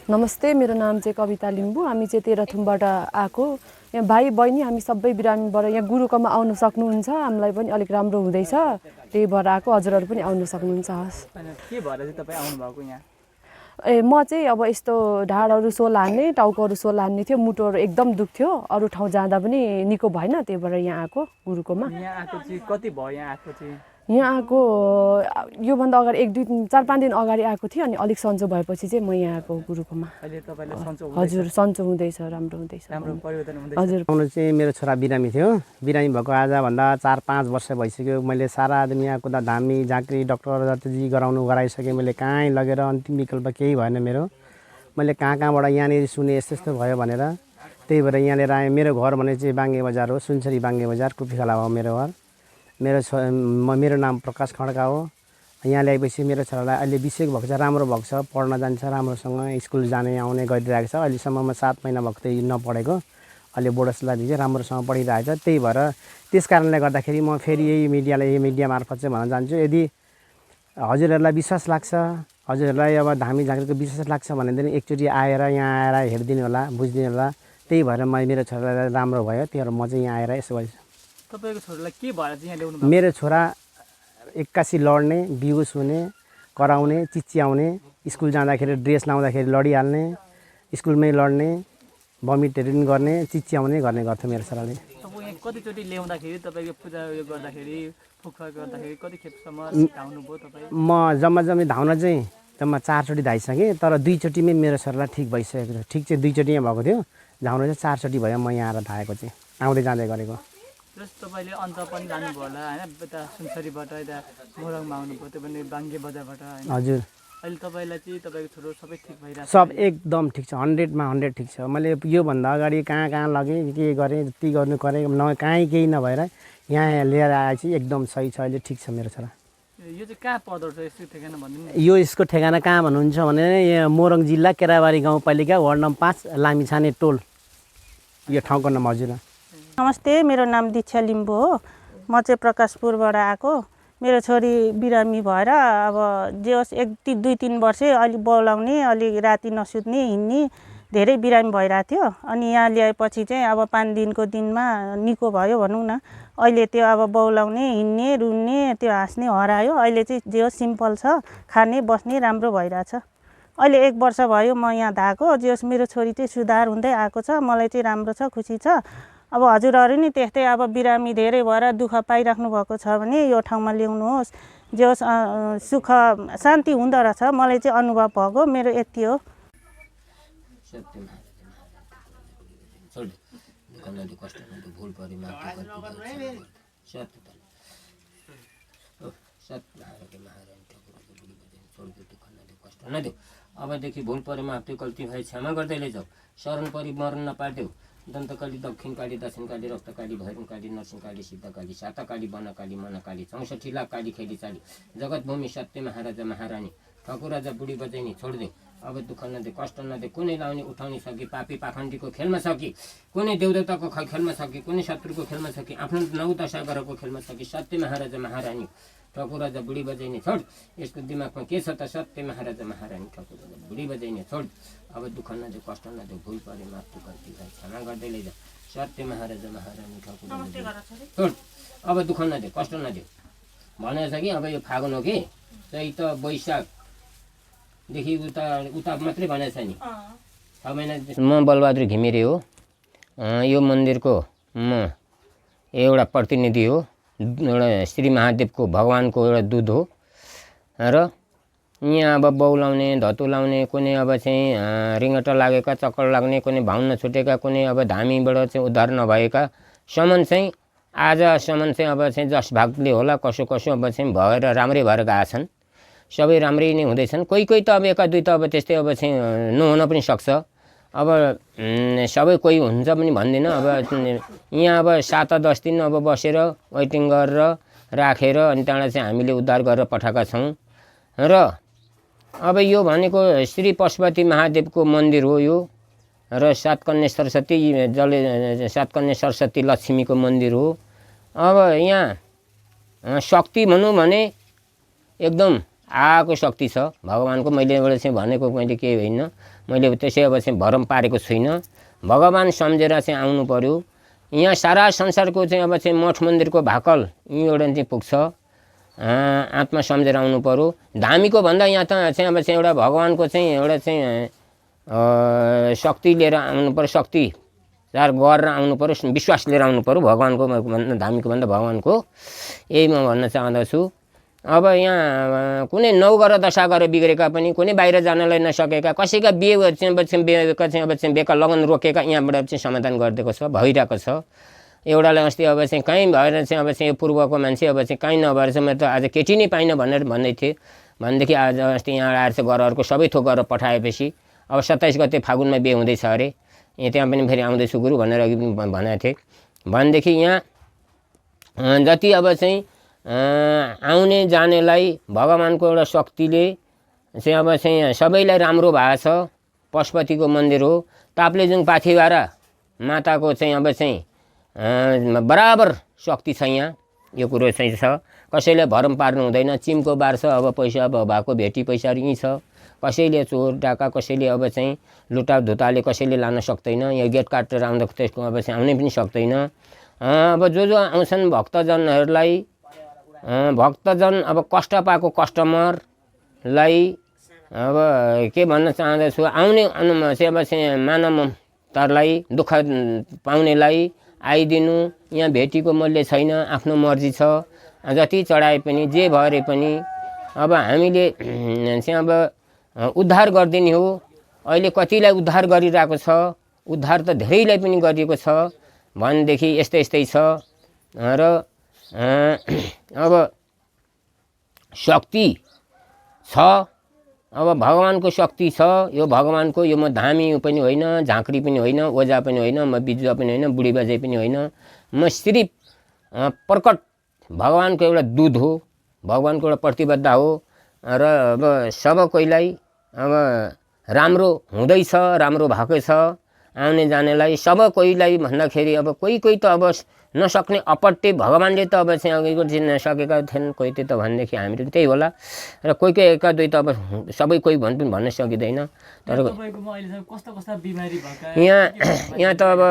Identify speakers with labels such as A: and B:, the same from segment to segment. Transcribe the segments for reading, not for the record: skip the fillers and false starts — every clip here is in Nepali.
A: नमस्ते, मेरो नाम चाहिँ कविता लिम्बू। हामी चाहिँ तेह्रथुमबाट आएको। यहाँ भाइ बहिनी हामी सबै बिरामीबाट यहाँ गुरुकोमा आउन सक्नुहुन्छ। हामीलाई पनि अलिक राम्रो हुँदैछ, त्यही भएर आएको। हजुरहरू पनि आउन सक्नुहुन्छ।
B: के भएर चाहिँ तपाईँ आउनुभएको यहाँ?
A: म चाहिँ अब यस्तो ढाडहरू सोल हान्ने, टाउकोहरू सोल हान्ने थियो, मुटुहरू एकदम दुख्थ्यो। अरू ठाउँ जाँदा पनि निको भएन, त्यही भएर यहाँ आएको गुरुकोमा।
B: यहाँ आएको चाहिँ कति भयो यहाँ आएको चाहिँ?
A: यहाँ आएको योभन्दा अगाडि 1-2-4-5 दिन अगाडि आएको थियो, अनि अलिक सन्चो भएपछि चाहिँ म यहाँ आएको गुरुकोमा।
B: अहिले तपाईँले सन्चो हुँदैछ?
A: हजुर, सन्चो हुँदैछ, राम्रो हुँदैछ,
B: राम्रो परिवर्तन हुँदैछ।
A: हजुर।
C: आउनु चाहिँ मेरो छोरा बिरामी थियो। बिरामी भएको आजभन्दा 4-5 वर्ष भइसक्यो। मैले सारा दुनियाँको त धामी झाँक्री डक्टर जति गराइसकेँ। मैले कहीँ लगेर अन्तिम विकल्प केही भएन मेरो। मैले कहाँबाट यहाँनिर सुने यस्तो भयो भनेर, त्यही भएर यहाँ लिएर आएँ। मेरो घर भने चाहिँ बाङ्गे बजार हो, सुनसरी बाङ्गे बजार, कुपीखला हो मेरो घर। मेरो नाम प्रकाश खड्का हो। यहाँ ल्याएपछि मेरो छोरालाई अहिले बिसेको भएको छ, राम्रो भएको छ, पढ्न जान्छ राम्रोसँग, स्कुल जाने आउने गरिरहेको छ। अहिलेसम्ममा 7 महिना भएको त्यही नपढेको, अहिले बोर्डसलाई दिन्छ, राम्रोसँग पढिरहेको छ। त्यही भएर त्यस कारणले गर्दाखेरि म फेरि यही मिडिया मार्फत चाहिँ भन्न चाहन्छु, यदि हजुरहरूलाई विश्वास लाग्छ, हजुरहरूलाई अब धामी झाँक्रीको विश्वास लाग्छ भनेदेखि एकचोटि आएर यहाँ आएर हेरिदिनु होला, बुझिदिनु होला। त्यही भएर मेरो छोरालाई राम्रो भयो, त्यही भएर म चाहिँ यहाँ आएर यसो भएछु।
B: तपाईँको छोरालाई के भएर चाहिँ यहाँ ल्याउनु?
C: मेरो छोरा 81 लड्ने, बिहुस हुने, कराउने, चिच्याउने, स्कुल जाँदाखेरि ड्रेस लाउँदाखेरि लडिहाल्ने, स्कुलमै लड्ने, भमिटहरू पनि गर्ने, चिच्याउने गर्थ्यो मेरो छोराले।
B: अब यहाँ कतिचोटि ल्याउँदाखेरि तपाईँको पूजा उयो गर्दाखेरि फुकफाक गर्दाखेरि कति खेपसम्म धाउनुभयो तपाईँ?
C: म जम्मा धाउन चाहिँ 4 चोटि धाइसकेँ, तर 2 चोटिमै मेरो छोरालाई ठिक भइसकेको थियो। ठिक चाहिँ 2 चोटि यहाँ भएको थियो, धाउन चाहिँ 4 चोटि भयो। म यहाँ आएर धाएको चाहिँ आउँदै जाँदै गरेको।
B: जस्तो तपाईँले अन्त पनि जानुभयो होला होइन, यता सुनसरीबाट यता मोरङमा आउनुभयो, त्यो पनि बाङ्गे बजारबाट होइन?
C: हजुर।
B: अहिले तपाईँलाई चाहिँ तपाईँको छोरो सबै ठिक भइरहेको छ?
C: सब एकदम ठिक छ, 100मा 100 ठिक छ। मैले योभन्दा अगाडि कहाँ लगेँ, के गरेँ, जति गर्नु गरेँ कहीँ केही नभएर यहाँ लिएर आएपछि एकदम सही छ, अहिले ठिक छ मेरो छोरा।
B: यो चाहिँ कहाँ पर्दो रहेछ यसको ठेगाना भनिदिनु?
C: यो यसको ठेगाना कहाँ भन्नुहुन्छ भने यहाँ मोरङ जिल्ला केराबारी गाउँपालिका वार्ड नम्बर 5 लामिछाने टोल, यो ठाउँको नाम। हजुर
D: नमस्ते, मेरो नाम दीक्षा लिम्बू हो। म चाहिँ प्रकाशपुरबाट आएको। मेरो छोरी बिरामी भएर अब जे होस् 1-2-3 वर्षै अलि बोलाउने, अलि राति नसुत्ने, हिँड्ने, धेरै बिरामी भइरहेको थियो। अनि यहाँ ल्याएपछि चाहिँ अब 5 दिनको दिनमा निको भयो भनौँ न। अहिले त्यो अब बौलाउने, हिँड्ने, रुन्ने, त्यो हाँस्ने हरायो। अहिले चाहिँ जे होस् सिम्पल छ, खाने बस्ने राम्रो भइरहेछ। अहिले 1 वर्ष भयो म यहाँ धाएको। जे होस् मेरो छोरी चाहिँ सुधार हुँदै आएको छ, मलाई चाहिँ राम्रो छ, खुसी छ। अब हजुरहरू नि त्यस्तै अब बिरामी धेरै भएर दुःख पाइराख्नु भएको छ भने यो ठाउँमा ल्याउनुहोस्। जे होस् सुख शान्ति हुँदो रहेछ, मलाई चाहिँ अनुभव भएको मेरो यति हो।
E: अबदेखि भुल परेमा त्यो गल्ती भए क्षमा गर्दै लैजाऊ। शरण परि मरण नपार्देऊ। दन्तकाली, दक्षिणकाली, दक्षिणकाली, रक्तकाली, भैरवकाली, नरसिंहकाली, सिद्धकाली, साताकाली, वनकाली, मनकाली, 64 लाख काली खेली चाली, जगतभूमि सत्य महाराजा महारानी, ठकुर राजा बुढी बजैनी छोडिदेऊ। अब दुःख नदे, कष्ट नदे, कुनै लाउने उठाउने सकी, पापी पाखण्डीको खेलमा सकी, कुनै देवदेवताको खेलमा सकी, कुनै शत्रुको खेलमा सकी, आफ्नो 9 दशा गरेको खेलमा सकी, सत्य महाराजा महारानी, ठकुर राजा बुढी बजैनी छोड। यसको दिमागमा के छ त? सत्य महाराजा महारानी, ठकुर राजा बुढी बजैनी छोड। अब दुःख नदे, कष्ट नदे, भुल परे माफ गल्ती भए क्षमा गर्दै लैजा। सत्य महाराजा महारानी, ठकुर छोड। अब दुःख नदे, कष्ट नदे भनेछ कि। अब यो फागुन हो कि चैत वैशाखदेखि उता मात्रै भनेछ नि, 6 महिना। म बलबहादुर घिमिरे हो। यो मन्दिरको म एउटा प्रतिनिधि हो। एउटा श्री महादेवको भगवानको एउटा दूध हो। र यहाँ अब बौलाउने, धतु लाउने, कुनै अब चाहिँ रिङ्गट लागेका, चक्कर लाग्ने, कुनै भाउन छुटेका, कुनै अब धामीबाट चाहिँ उद्धार नभएका सम्म चाहिँ आजसम्म चाहिँ अब चाहिँ जस भागले होला कसो अब चाहिँ भएर राम्रै भएर गएका छन्। सबै राम्रै नै हुँदैछन्। कोही त अब 1-2 त अब त्यस्तै अब चाहिँ नहुन पनि सक्छ। अब सबै कोही हुन्छ पनि भन्दिनँ। अब यहाँ अब 7-10 दिन अब बसेर वेटिङ गरेर राखेर अनि त्यहाँबाट चाहिँ हामीले उद्धार गरेर पठाएका छौँ। र अब यो भनेको श्री पशुपति महादेवको मन्दिर हो यो। र 7 कन्या सरस्वती लक्ष्मीको मन्दिर हो। अब यहाँ शक्ति भनौँ भने एकदम आएको शक्ति छ भगवानको। मैले एउटा चाहिँ भनेको मैले केही होइन। मैले त्यसै अब चाहिँ भरम पारेको छुइनँ। भगवान् सम्झेर चाहिँ आउनु पर्यो। यहाँ सारा संसारको चाहिँ अब चाहिँ मठ मन्दिरको भाकल यहीँबाट चाहिँ पुग्छ। आत्मा सम्झेर आउनु पर्यो। धामीको भन्दा यहाँ त चाहिँ अब चाहिँ एउटा भगवान्को चाहिँ एउटा चाहिँ शक्ति लिएर आउनु पर्यो, शक्ति गरेर आउनु पर्यो, विश्वास लिएर आउनु पर्यो भगवान्को भन्दा, धामीको भन्दा भगवान्को। यही म भन्न चाहँदछु। अब यहाँ कुनै 9 गरेर 10 गरेर बिग्रेका पनि, कुनै बाहिर जानलाई नसकेका, कसैका बिहे चाहिँ अब चाहिँ बेका लगन रोकेका यहाँबाट चाहिँ समाधान गरिदिएको छ, भइरहेको छ। एउटालाई अस्ति अब चाहिँ कहीँ भएर चाहिँ अब चाहिँ यो पूर्वको मान्छे अब चाहिँ कहीँ नभएर चाहिँ म त आज केटी नै पाइनँ भनेर भन्दै थिएँ। भनेदेखि आज अस्ति यहाँ आएर चाहिँ घरहरूको सबै थोक गरेर पठाएपछि अब 27 गते फागुनमा बिहे हुँदैछ अरे, त्यहाँ पनि फेरि आउँदैछु गुरु भनेर अघि पनि भनेको थिएँ। भनेदेखि यहाँ जति अब चाहिँ आउने जानेलाई भगवान्को एउटा शक्तिले चाहिँ अब चाहिँ सबैलाई राम्रो भएको छ। पशुपतिको मन्दिर हो। ताप्लेजुङ पाथिबारा माताको चाहिँ अब चाहिँ बराबर शक्ति छ यहाँ। यो कुरो चाहिँ छ, कसैले भरम पार्नु हुँदैन। चिमको बार छ, अब पैसा अब भएको भेटी पैसाहरू यहीँ छ। कसैले चोर डाका, कसैले अब चाहिँ लुटा धुताले कसैले लान सक्दैन। यहाँ गेट काटेर आउँदा त्यसको अब चाहिँ आउनै पनि सक्दैन। अब जो आउँछन् भक्तजनहरूलाई, भक्तजन अब कष्ट पाएको कस्टमरलाई अब के भन्न चाहँदछु, आउने चाहिँ अब चाहिँ मानवतालाई दुःख पाउनेलाई आइदिनु। यहाँ भेटीको मूल्य छैन, आफ्नो मर्जी छ। जति चढाए पनि जे भए पनि अब हामीले चाहिँ अब उद्धार गरिदिने हो। अहिले कतिलाई उद्धार गरिरहेको छ, उद्धार त धेरैलाई पनि गरिएको छ भनेदेखि यस्तै छ। र अब शक्ति छ, अब भगवान्को शक्ति छ। यो भगवान्को, यो म धामी पनि होइन, झाँक्री पनि होइन, ओझा पनि होइन, म बिजुवा पनि होइन, बुढी बाजे पनि होइन। म सिर्फ प्रकट भगवान्को एउटा दूत हो, भगवान्को एउटा प्रतिबद्ध हो। र अब सब कोहीलाई अब राम्रो हुँदैछ, राम्रो भएकै छ। आउने जानेलाई सब कोहीलाई भन्दाखेरि अब कोही त अब नसक्ने अपट्टे भगवान्ले त अब चाहिँ अघिको दिन नसकेका थिएन कोही त भनेदेखि हामीले त्यही होला। र कोही एका दुई त अब सबै कोही भन्न सकिँदैन। तर यहाँ त अब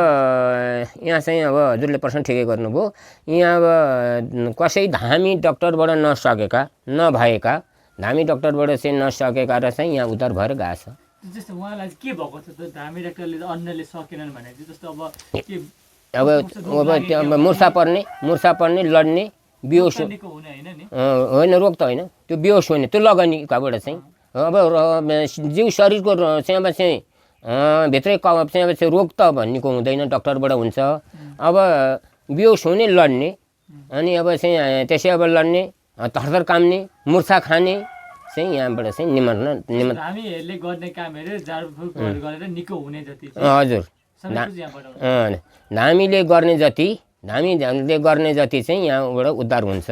E: यहाँ चाहिँ अब हजुरले प्रश्न ठिकै गर्नुभयो। यहाँ अब कसै धामी डक्टरबाट नसकेका नभएका, धामी डक्टरबाट चाहिँ नसकेका र चाहिँ यहाँ उद्धार भएर गएको छ।
B: जस्तो उहाँलाई के भएको छ त, धामी डाक्टरले अन्यले सकेनन् भने जस्तो अब के
E: अब मुर्छा पर्ने लड्ने बेहोस होइन, रोग त होइन, त्यो बेहोस हुने त्यो लगानीकाबाट चाहिँ अब जिउ शरीरको चाहिँ अब चाहिँ भित्रै चाहिँ अब चाहिँ रोग त भन्नेको हुँदैन, डक्टरबाट हुन्छ। अब बेहोस हुने लड्ने, अनि अब चाहिँ त्यसै अब लड्ने, थरथर काम्ने, मुर्छा खाने चाहिँ यहाँबाट चाहिँ
B: हामीहरूले गर्ने कामहरू झारफुक गरेर निको हुने जति
E: हजुर धामीले गर्ने जति चाहिँ यहाँबाट उद्धार हुन्छ।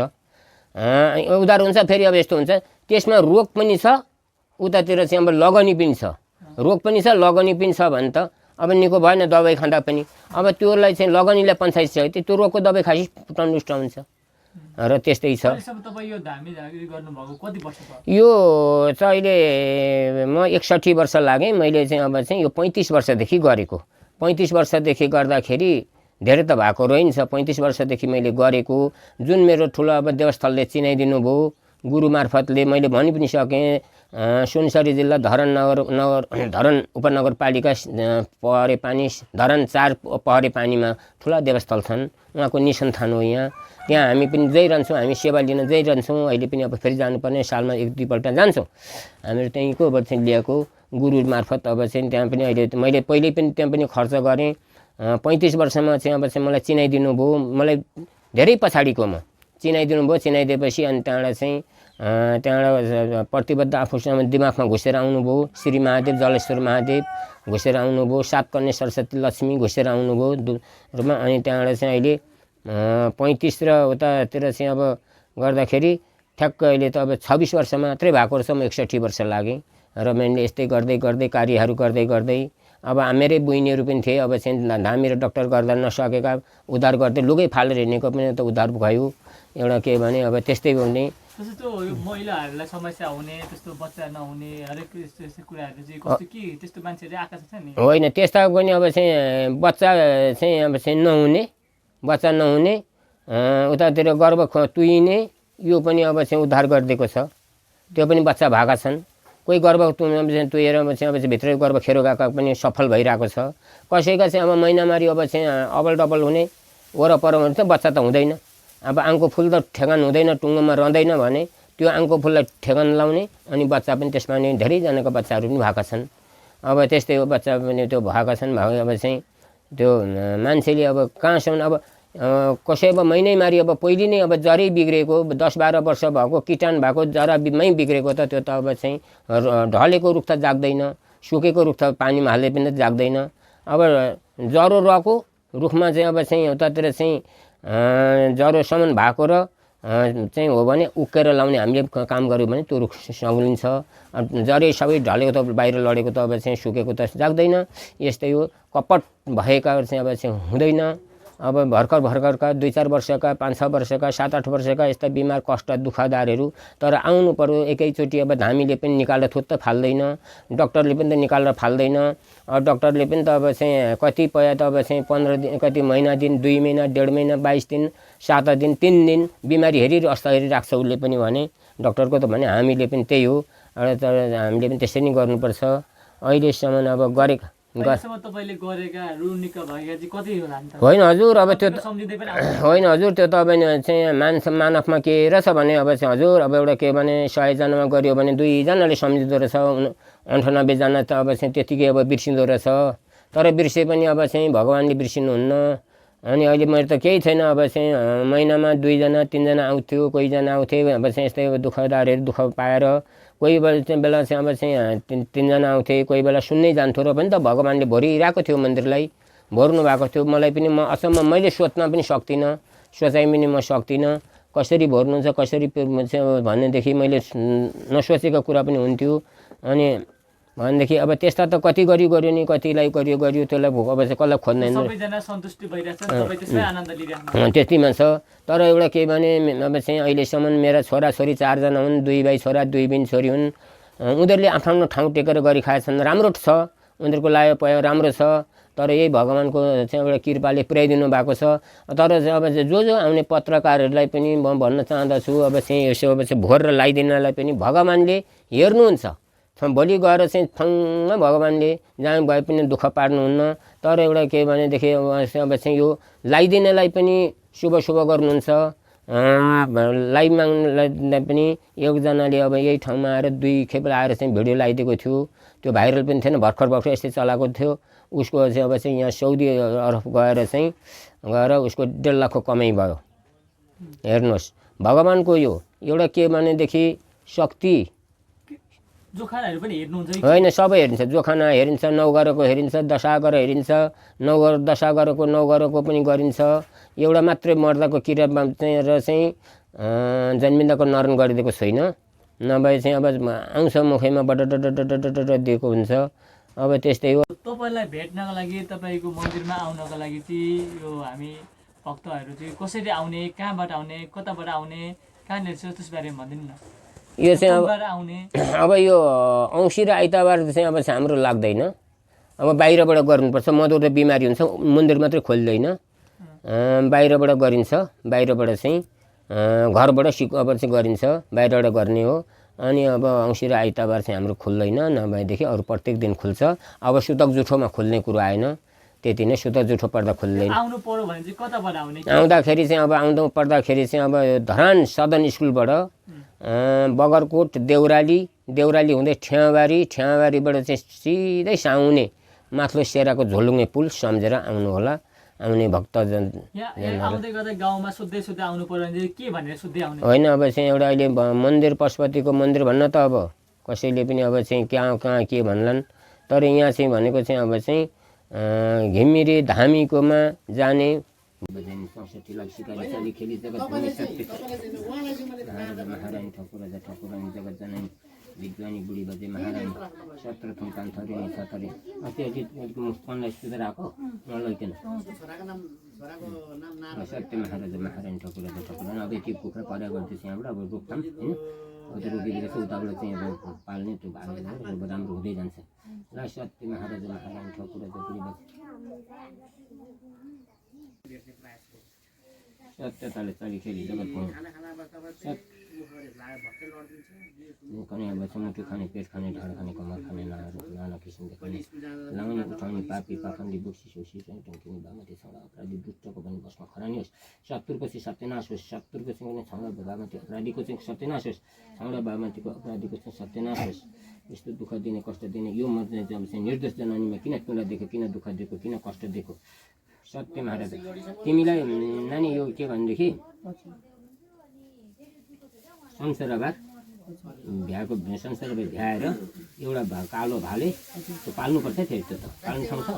E: फेरि अब यस्तो हुन्छ, त्यसमा रोग पनि छ, उतातिर चाहिँ अब लगनी पनि छ। रोग पनि छ, लगनी पनि छ भने त अब निको भएन दबाई खाँदा पनि। अब त्योलाई चाहिँ लगनीलाई पन्छाइसक्यो, त्यो रोगको दबाई खाएपछि टन्डुष्ट हुन्छ। र त्यस्तै छ। यो चाहिँ अहिले म 61 वर्ष लागेँ। मैले चाहिँ अब चाहिँ यो 35 वर्षदेखि गरेको। 35 वर्षदेखि गर्दाखेरि धेरै त भएको रहन्छ। 35 वर्षदेखि मैले गरेको, जुन मेरो ठुलो अब देवस्थलले चिनाइदिनु भयो गुरु मार्फतले। मैले भनि पनि सकेँ, सुनसरी जिल्ला धरान उपनगरपालिका पहरे पानी धरान 4 पहरे पानीमा ठुला देवस्थल छन्। उहाँको निसन्तान हो यहाँ। त्यहाँ हामी पनि जाइरहन्छौँ, हामी सेवा लिन जाइरहन्छौँ। अहिले पनि अब फेरि जानुपर्ने, सालमा 1-2 पल्ट जान्छौँ। हामीहरू त्यहीँको अब चाहिँ ल्याएको गुरु मार्फत। अब चाहिँ त्यहाँ पनि अहिले मैले पहिल्यै पनि त्यहाँ पनि खर्च गरेँ। 35 वर्षमा चाहिँ अब चाहिँ मलाई चिनाइदिनु भयो। मलाई धेरै पछाडिको म चिनाइदिनु भयो। चिनाइदिएपछि अनि त्यहाँबाट चाहिँ प्रतिबद्ध आफूसँग दिमागमा घुसेर आउनुभयो। श्री महादेव, जलेश्वर महादेव घुसेर आउनुभयो। 7 कन्या सरस्वती लक्ष्मी घुसेर आउनुभयो। अनि त्यहाँबाट चाहिँ अहिले 35 र उतातिर चाहिँ अब गर्दाखेरि ठ्याक्क अहिले त अब 26 वर्ष मात्रै भएको रहेछ। म 61 वर्ष लागेँ। र मैले यस्तै गर्दै कार्यहरू गर्दै अब मेरै बहिनीहरू पनि थिए, अब चाहिँ धामी र डक्टर गर्दा नसकेका उद्धार गर्दै लुगै फालेर हिँडेको पनि त उद्धार भयो। एउटा के भने अब त्यस्तै हुने
B: जस्तो यो महिलाहरूलाई समस्या हुने, त्यस्तो बच्चा नहुने, हरेक यस्तो कुराहरू चाहिँ कस्तो के त्यस्तो मान्छेहरू आएका छ नि?
E: होइन, त्यस्ता पनि अब चाहिँ बच्चा चाहिँ अब चाहिँ नहुने, बच्चा नहुने, उतातिर गर्भ तुइने, यो पनि अब चाहिँ उद्धार गरिदिएको छ। त्यो पनि बच्चा भएका छन्। कोही गर्भ तुएर चाहिँ अब चाहिँ भित्रै गर्भ खेरो गएका पनि सफल भइरहेको छ। कसैका चाहिँ अब महिनामारी अब चाहिँ अबल डबल हुने, वरपर हुने त बच्चा त हुँदैन। अब आङको फुल त ठेगान हुँदैन, टुङ्गोमा रहँदैन भने त्यो आङको फुललाई ठेगान लाउने, अनि बच्चा पनि त्यसमा नि धेरैजनाको बच्चाहरू पनि भएका छन्। अब त्यस्तै हो, बच्चा पनि त्यो भएका छन्। अब चाहिँ त्यो मान्छेले अब कहाँसम्म अब कसै अब महिनैमारी अब पहिले नै अब जरै बिग्रेको 10-12 वर्ष भएको किटान भएको जरामै बिग्रेको त त्यो त अब चाहिँ ढलेको रुख त जाग्दैन, सुकेको रुख त पानीमा हाल्दै पनि जाग्दैन। अब ज्वरो रहेको रुखमा चाहिँ अब चाहिँ उतातिर चाहिँ ज्वरोसम्म भएको र चाहिँ हो भने उक्केर लाउने हामीले काम गऱ्यो भने त्यो रुख सग्लिन्छ। जरै सबै ढलेको त बाहिर लडेको त अब चाहिँ सुकेको त जाग्दैन। यस्तै हो, कपट भएका चाहिँ अब चाहिँ हुँदैन। अब भर्खरका 2-4 वर्षका, 5-6 वर्षका, 7-8 वर्षका यस्ता बिमार कष्ट दुःखदारहरू तर आउनु पर्यो एकैचोटि। अब धामीले पनि निकालेर थुत्त फाल्दैन, डक्टरले पनि त निकालेर फाल्दैन। डक्टरले पनि त अब चाहिँ कतिपय त अब चाहिँ 15 दिन, कति महिना दिन, 2 महिना, 1.5 महिना, 22 दिन, 7 दिन, 3 दिन बिमारी अवस्था हेरिराख्छ उसले पनि भने। डक्टरको त भने हामीले पनि त्यही हो, तर हामीले पनि त्यसै नै गर्नुपर्छ। अहिलेसम्म अब गरेका
B: तपाईँले गरेका रुनिका भएका चाहिँ कति होला नि त?
E: होइन हजुर, अब त्यो
B: सम्झिँदै पनि
E: होइन हजुर, त्यो तपाईँ चाहिँ मानवमा के रहेछ भने अब चाहिँ हजुर अब एउटा के भने 100 जनामा गऱ्यो भने 2 जनाले सम्झिँदो रहेछ, 98 जना त अब चाहिँ त्यतिकै अब बिर्सिँदो रहेछ। तर बिर्से पनि अब चाहिँ भगवान्ले बिर्सिनुहुन्न। अनि अहिले मैले त केही छैन, अब चाहिँ महिनामा 2 जना 3 जना आउँथ्यो, कोहीजना आउँथे अब चाहिँ यस्तै दुःखदारहरू दुःख पाएर। कोही बेला चाहिँ अब चाहिँ 3 जना आउँथे, कोही बेला सुन्नै जान्थ्यो र पनि त भगवान्ले भरिरहेको थियो मन्दिरलाई, भर्नु भएको थियो। मलाई पनि म अचम्म, मैले सोच्न पनि सक्दिनँ, सोचाइ पनि म सक्दिनँ कसरी भर्नुहुन्छ कसरी भनेदेखि मैले नसोचेको कुरा पनि हुन्थ्यो। अनि भनेदेखि अब त्यस्ता त कति गऱ्यो नि, कतिलाई गरियो त्यसलाई भोक अब चाहिँ कसलाई खोज्दैन,
B: सबैजना सन्तुष्टि भइरहेछ, सबै त्यसमै आनन्द लिइरहेको
E: त्यतिमा छ। तर एउटा के भने अब चाहिँ अहिलेसम्म मेरा छोराछोरी 4 जना हुन्, 2 भाइ छोरा 2 बहिनी छोरी हुन्। उनीहरूले आफ्नो ठाउँ टेकेर गरी खाएछन्, राम्रो छ, उनीहरूको लायो पयो राम्रो छ। तर यही भगवान्को चाहिँ एउटा कृपाले पुर्याइदिनु भएको छ। तर अब जो आउने पत्रकारहरूलाई पनि म भन्न चाहँदछु, अब चाहिँ यसो अब चाहिँ भोर लगाइदिनलाई पनि भगवान्ले हेर्नुहुन्छ। भोलि गएर चाहिँ ठङ्ग भगवान्ले जहाँ भए पनि दुःख पार्नुहुन्न। तर एउटा के भनेदेखि अब चाहिँ यो लगाइदिनेलाई पनि शुभ गर्नुहुन्छ। लाइभ माग्नेलाई पनि एकजनाले अब यही ठाउँमा आएर 2 खेप आएर चाहिँ भिडियो लगाइदिएको थियो, त्यो भाइरल पनि थिएन, भर्खर यस्तै चलाएको थियो। उसको चाहिँ अब चाहिँ यहाँ साउदी अरब गएर उसको 1.5 लाखको कमाइ भयो। हेर्नुहोस् भगवान्को यो एउटा के भनेदेखि शक्ति
B: जोखानाहरू पनि हेर्नुहुन्छ
E: होइन, सबै हेरिन्छ, जोखाना हेरिन्छ, 9 गरेको हेरिन्छ, दशा गरेर हेरिन्छ, 9 दशा गरेको 9 गरेको पनि गरिन्छ। एउटा मात्रै मर्दाको किरा चाहिँ र चाहिँ जन्मिँदाको नरण गरिदिएको छैन, नभए चाहिँ अब आउँछ मुखैमा बडडडडडडड दिएको हुन्छ। अब त्यस्तै हो।
B: तपाईँलाई भेट्नको लागि, तपाईँको मन्दिरमा आउनको लागि चाहिँ यो हामी भक्तहरू चाहिँ कसरी आउने, कहाँबाट आउने, कताबाट आउने, कहाँनिर छ त्यसबारे भनिदिनु न।
E: यो चाहिँ
B: आउने
E: अब यो औँसी र आइतबार चाहिँ अब चाहिँ हाम्रो लाग्दैन, अब बाहिरबाट गर्नुपर्छ। मधुर बिमारी हुन्छ, मन्दिर मात्रै खोल्दैन, बाहिरबाट गरिन्छ। बाहिरबाट चाहिँ घरबाट अब चाहिँ गरिन्छ, बाहिरबाट गर्ने हो। अनि अब औँसी र आइतबार चाहिँ हाम्रो खुल्दैन, नभएदेखि अरू प्रत्येक दिन खुल्छ। अब सुतक जुठोमा खुल्ने कुरो आएन, त्यति नै, सुतक जुठो पर्दा खुल्दैन।
B: आउनु पर्यो भने चाहिँ कताबाट आउने?
E: आउँदाखेरि चाहिँ अब आउँदा पर्दाखेरि चाहिँ अब धरान सदन स्कुलबाट बगरकोट देउराली हुँदै ठ्यावारीबाट चाहिँ सिधै साउने माथिल्लो सेराको झोलुङ्गे पुल सम्झेर आउनु होला। आउने भक्तजन
B: आउँदै गर्दा गाउँमा सोध्दै आउनु पर्यो भने के भनेर सोध्दै आउने
E: होइन। अब चाहिँ एउटा अहिले मन्दिर पशुपतिको मन्दिर भन्न त अब कसैले पनि अब चाहिँ कहाँ के भन्लान्। तर यहाँ चाहिँ भनेको चाहिँ अब चाहिँ घिमिरे धामीकोमा जाने 65 लाख सिकारी खेली जगत विद्वानी बुढी बजे महारानी 17 थुम कान्थरी नि छतरी त्यो मुस्कानलाई सुधर आएको नलैकन सत्य महाराजा महारानी ठकुरा अब यति कुखुरा पर्या गर्थ्यो यहाँबाट अब रोकथाम होइन अब त्यो रोकिदिएर चाहिँ उताबाट चाहिँ अब पाल्ने त्यो भागेर राम्रो हुँदै जान्छ ल सत्य महाराजा महारानी ठकुरा बुढी बजे सत्यताले चलिखेरी जगत कने बच्चा मुटु खाने पेट खाने ढाड खाने कमर खाने नाना किसिमको खाने लाउने उठाउने पापी पाखण्डी बुक्सी सोसी चाहिँ टङ्किने बामाटी छौडा अपराधी दुष्टको पनि बसमा खरानी होस् शत्रुको चाहिँ सत्यनाश होस् शत्रुको चाहिँ पनि छौडा बामाटी अपराधीको चाहिँ सत्यनाश होस् छौडा बामाटीको अपराधीको चाहिँ सत्यनाश होस् यस्तो दुःख दिने कष्ट दिने यो मर्ने चाहिँ निर्दोष जनानीमा किन पीडा दिएको किन दुःख दिएको किन कष्ट दिएको सत्य महाराज तिमीलाई नानी यो के भनेदेखि संसारभर भ्याएको संसारभर भ्याएर एउटा कालो भाले त्यो पाल्नुपर्छ थियो त्यो त पाल्ने ठाउँ छ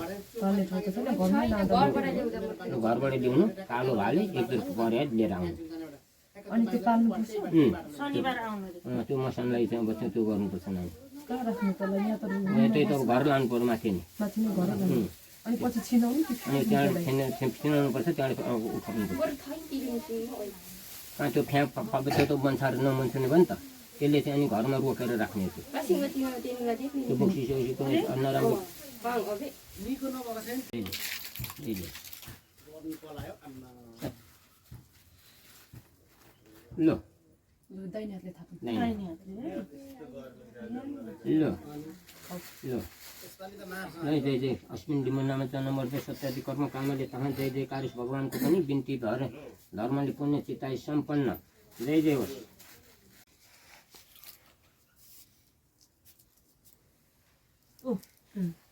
E: घरबाट ल्याउनु कालो भाले एकदुई परेर लिएर आउनु त्यो मसानलाई चाहिँ अब त्यो गर्नुपर्छ नानी त्यही त घर लानु पर्यो माथि नि
A: अनि पछि छिनाउनु
E: अनि त्यहाँ छिनाउनुपर्छ त्यहाँबाट उठाउनुपर्छ कहाँ त्यो त्यो त बन्सार नमन्छुने भयो नि त त्यसले चाहिँ अनि घरमा रोकेर राख्ने त्यो बोक्सी सोसी कुनै नराम्रो ल
A: दाहिने हातले थाप्नु
E: ल ल जय जय जय अस्मिन डिमनामा जन्मर्दै सत्यादि कर्म कामले तहाँ जय जय कारुष भगवानको पनि बिन्ती भएर धर्मले पुण्य चिताई सम्पन्न जय जय होस्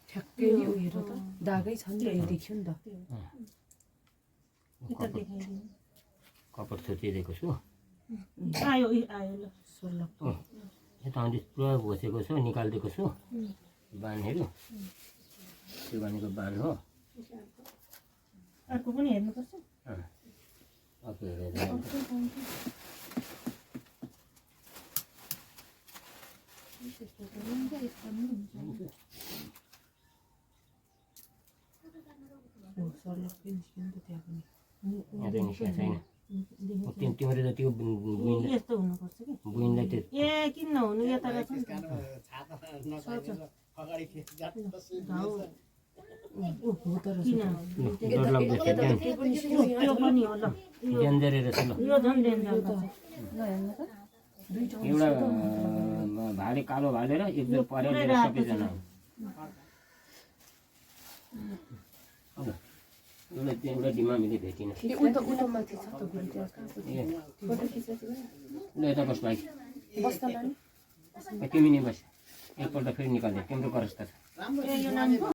A: ठ्याक्कै नि उयो हेर त दागै छ नि यो देखियो नि त
E: कपड छोचिदिएको छु
D: आयो आयो ल
E: यता पुरा घोसेको छु निकालिदिएको छु बानहरू त्यो भनेको बान हो
D: अर्को पनि हेर्नुपर्छ
E: ओके हेरेर यहाँ निस्केको छैन तिम्रो त त्यो
D: यस्तो हुनुपर्छ कि
E: बुइनलाई त्यो
D: ए किन नहुनु यताको छ नि त
E: डरलाग्दो थियो
D: त्यो पनि हो ल
E: डेन्जर रहेछ ल
D: यो झन् डेन्जर
E: एउटा भाले कालो भाले र एकजना परेर सबैजना एउटा डिमा मैले भेटिनँ ल यता बस भाइ तिमी नि बस एकपल्ट फेरि निकाल्दै तिम्रो करस्ता छ
D: यो नानीको